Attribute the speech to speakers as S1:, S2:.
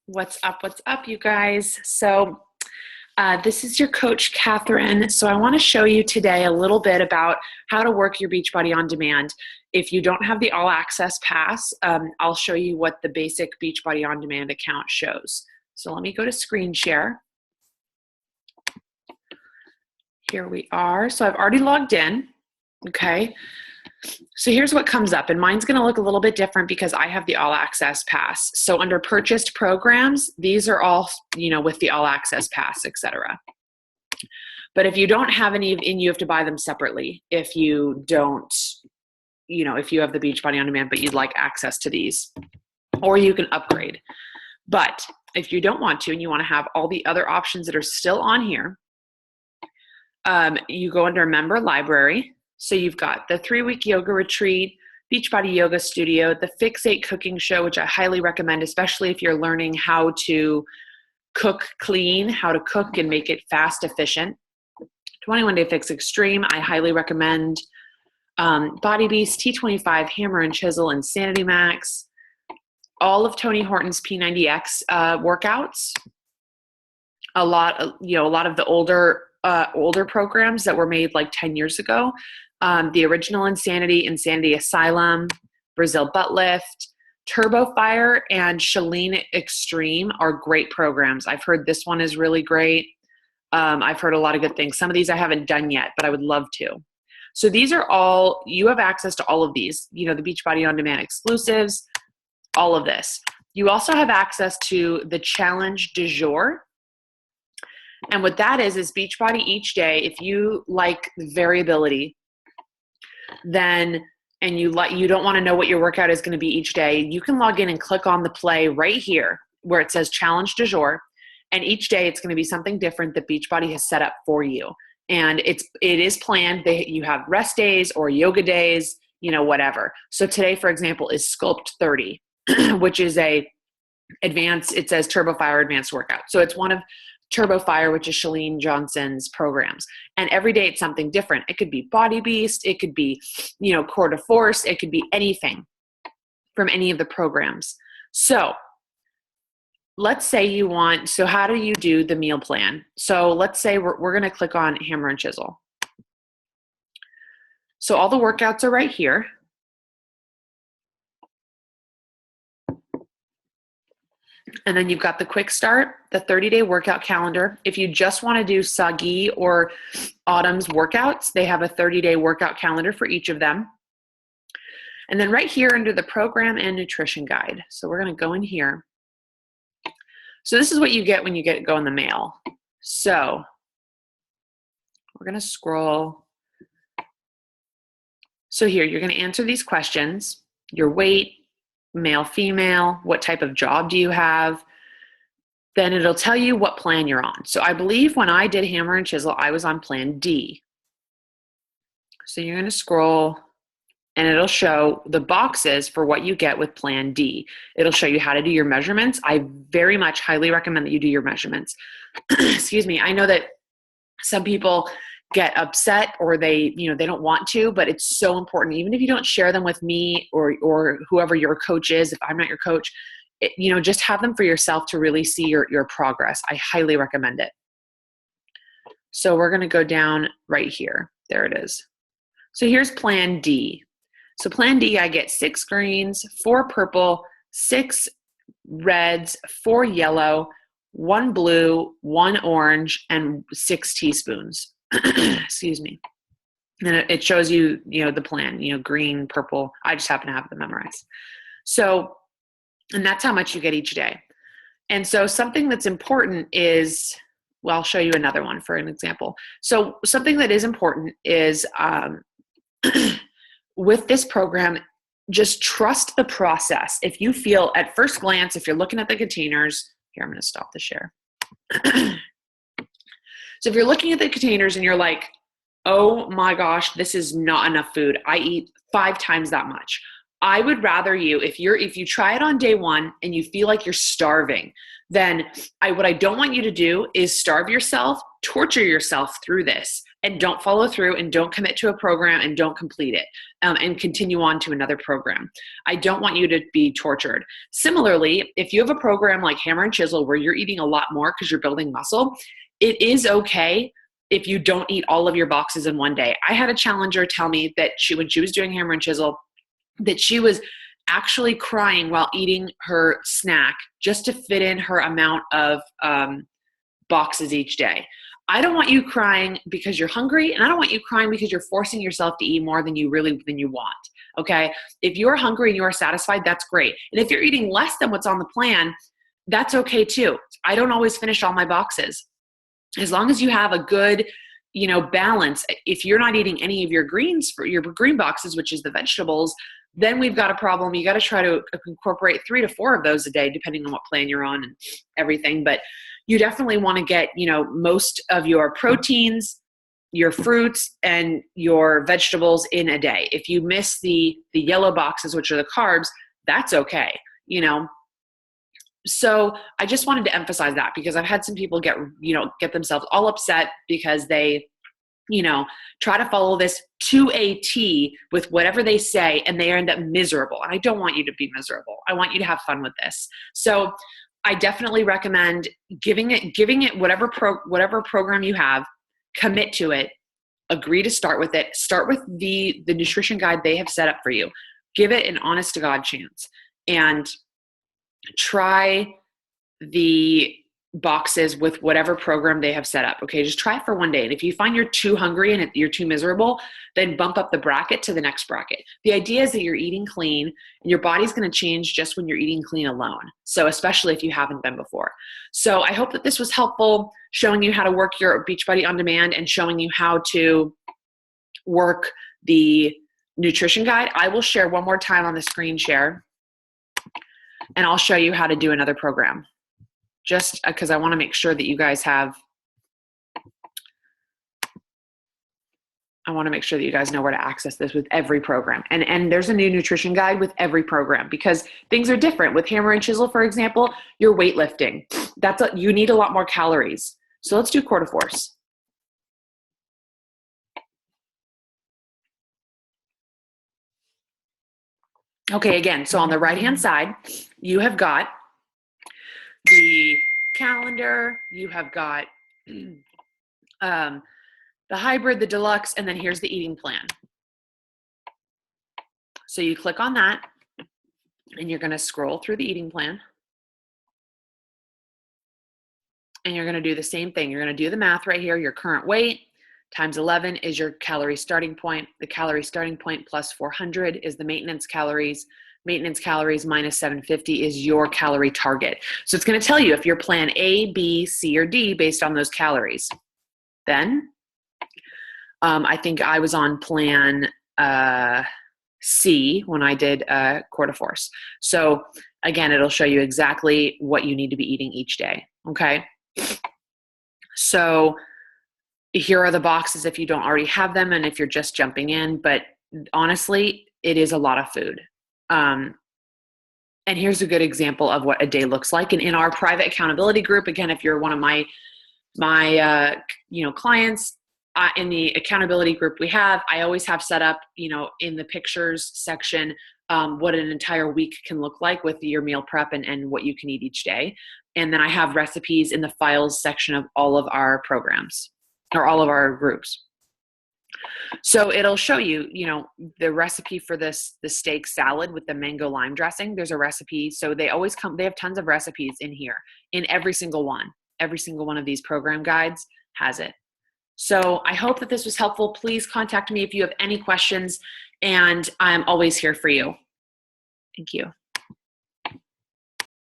S1: What's up? What's up, you guys? This is your coach, Catherine. So I want to show you today a little bit about how to work your Beachbody On Demand. If you don't have the All Access Pass, I'll show you what the basic Beachbody On Demand account shows. So let me go to screen share. Here we are. So I've already logged in. Okay. So here's what comes up, and mine's going to look a little bit different because I have the All Access Pass. So under purchased programs, these are all, with the All Access Pass, etc. But if you don't have any, and you have to buy them separately. If you don't, if you have the Beachbody On Demand, but you'd like access to these, or you can upgrade. But if you don't want to, and you want to have all the other options that are still on here, you go under Member Library. So you've got the 3-week yoga retreat, Beachbody Yoga Studio, the Fix8 cooking show, which I highly recommend, especially if you're learning how to cook clean, how to cook and make it fast, efficient. 21 Day Fix Extreme, I highly recommend. Body Beast, T25, Hammer and Chisel, Insanity Max. All of Tony Horton's P90X workouts. A lot of the older programs that were made like 10 years ago. The original Insanity Asylum, Brazil Butt Lift, Turbo Fire, and Shalene Extreme are great programs. I've heard this one is really great. I've heard a lot of good things. Some of these I haven't done yet, but I would love to. So these are all, you have access to all of these, the Beachbody On Demand exclusives, all of this. You also have access to the Challenge du Jour. And what that is Beachbody each day. If you like variability, then, and you don't want to know what your workout is going to be each day, you can log in and click on the play right here where it says Challenge du Jour. And each day it's going to be something different that Beachbody has set up for you. And it is planned. You have rest days or yoga days, whatever. So today, for example, is Sculpt 30, which is it says Turbo Fire Advanced Workout. So it's one of Turbo Fire, which is Chalene Johnson's programs. And every day it's something different. It could be Body Beast. It could be, Core de Force. It could be anything from any of the programs. So let's say so how do you do the meal plan? So let's say we're going to click on Hammer and Chisel. So all the workouts are right here. And then you've got the quick start, the 30-day workout calendar. If you just want to do Sagi or Autumn's workouts, they have a 30-day workout calendar for each of them. And then right here under the program and nutrition guide. So we're going to go in here. So this is what you get when you go in the mail. So we're going to scroll. So here, you're going to answer these questions: your weight, male, female, what type of job do you have? Then it'll tell you what plan you're on. So I believe when I did Hammer and Chisel, I was on plan D. So you're going to scroll and it'll show the boxes for what you get with plan D. It'll show you how to do your measurements. I very much highly recommend that you do your measurements. Excuse me. I know that some people get upset or they don't want to, but it's so important. Even if you don't share them with me or whoever your coach is, if I'm not your coach, just have them for yourself to really see your progress. I highly recommend it. So we're going to go down right here. There it is. So here's plan D. So plan D, I get 6 greens, 4 purple, 6 reds, 4 yellow, 1 blue, 1 orange, and 6 teaspoons. Excuse me. And it shows you, the plan, green, purple. I just happen to have them memorized. So, and that's how much you get each day. And so something that's important is, well, I'll show you another one for an example. So something that is important is with this program, just trust the process. If you feel at first glance, if you're looking at the containers, here, I'm going to stop the share. So if you're looking at the containers and you're like, oh my gosh, this is not enough food. I eat 5 times that much. I would rather if you try it on day 1 and you feel like you're starving, then what I don't want you to do is starve yourself, torture yourself through this, and don't follow through and don't commit to a program and don't complete it, and continue on to another program. I don't want you to be tortured. Similarly, if you have a program like Hammer and Chisel where you're eating a lot more because you're building muscle, it is okay if you don't eat all of your boxes in one day. I had a challenger tell me that when she was doing Hammer and Chisel, that she was actually crying while eating her snack just to fit in her amount of boxes each day. I don't want you crying because you're hungry, and I don't want you crying because you're forcing yourself to eat more than you want. Okay? If you're hungry and you're satisfied, that's great. And if you're eating less than what's on the plan, that's okay too. I don't always finish all my boxes. As long as you have a good, balance. If you're not eating any of your greens for your green boxes, which is the vegetables, then we've got a problem. You got to try to incorporate 3 to 4 of those a day, depending on what plan you're on and everything. But you definitely want to get, most of your proteins, your fruits, and your vegetables in a day. If you miss the yellow boxes, which are the carbs, that's okay, So I just wanted to emphasize that, because I've had some people get themselves all upset because they, try to follow this to a T with whatever they say, and they end up miserable. And I don't want you to be miserable. I want you to have fun with this. So I definitely recommend giving it whatever program you have, commit to it, agree to start with it. Start with the nutrition guide they have set up for you. Give it an honest to God chance, and try the boxes with whatever program they have set up. Okay, just try it for one day. And if you find you're too hungry and you're too miserable, then bump up the bracket to the next bracket. The idea is that you're eating clean, and your body's going to change just when you're eating clean alone. So especially if you haven't been before. So I hope that this was helpful, showing you how to work your Beachbody On Demand and showing you how to work the nutrition guide. I will share one more time on the screen share, and I'll show you how to do another program, just because I want to make sure that you guys know where to access this with every program. And there's a new nutrition guide with every program, because things are different. With Hammer and Chisel, for example, you're weightlifting. You need a lot more calories. So let's do quarter force. Okay, again, so on the right-hand side, you have got the calendar, you have got the hybrid, the deluxe, and then here's the eating plan. So you click on that, and you're going to scroll through the eating plan, and you're going to do the same thing. You're going to do the math right here. Your current weight times 11 is your calorie starting point. The calorie starting point plus 400 is the maintenance calories. Maintenance calories minus 750 is your calorie target. So it's going to tell you if you're plan A, B, C, or D based on those calories. Then I think I was on plan C when I did quarter force. So again, it'll show you exactly what you need to be eating each day. Okay. So here are the boxes if you don't already have them and if you're just jumping in, but honestly, it is a lot of food. And here's a good example of what a day looks like. And in our private accountability group, again, if you're one of my clients, in the accountability group we have, I always have set up, in the pictures section, what an entire week can look like with your meal prep and what you can eat each day. And then I have recipes in the files section of all of our programs or all of our groups. So it'll show you, the recipe for the steak salad with the mango lime dressing. There's a recipe. So they have tons of recipes in here in every single one. Every single one of these program guides has it. So I hope that this was helpful. Please contact me if you have any questions, and I'm always here for you. Thank you.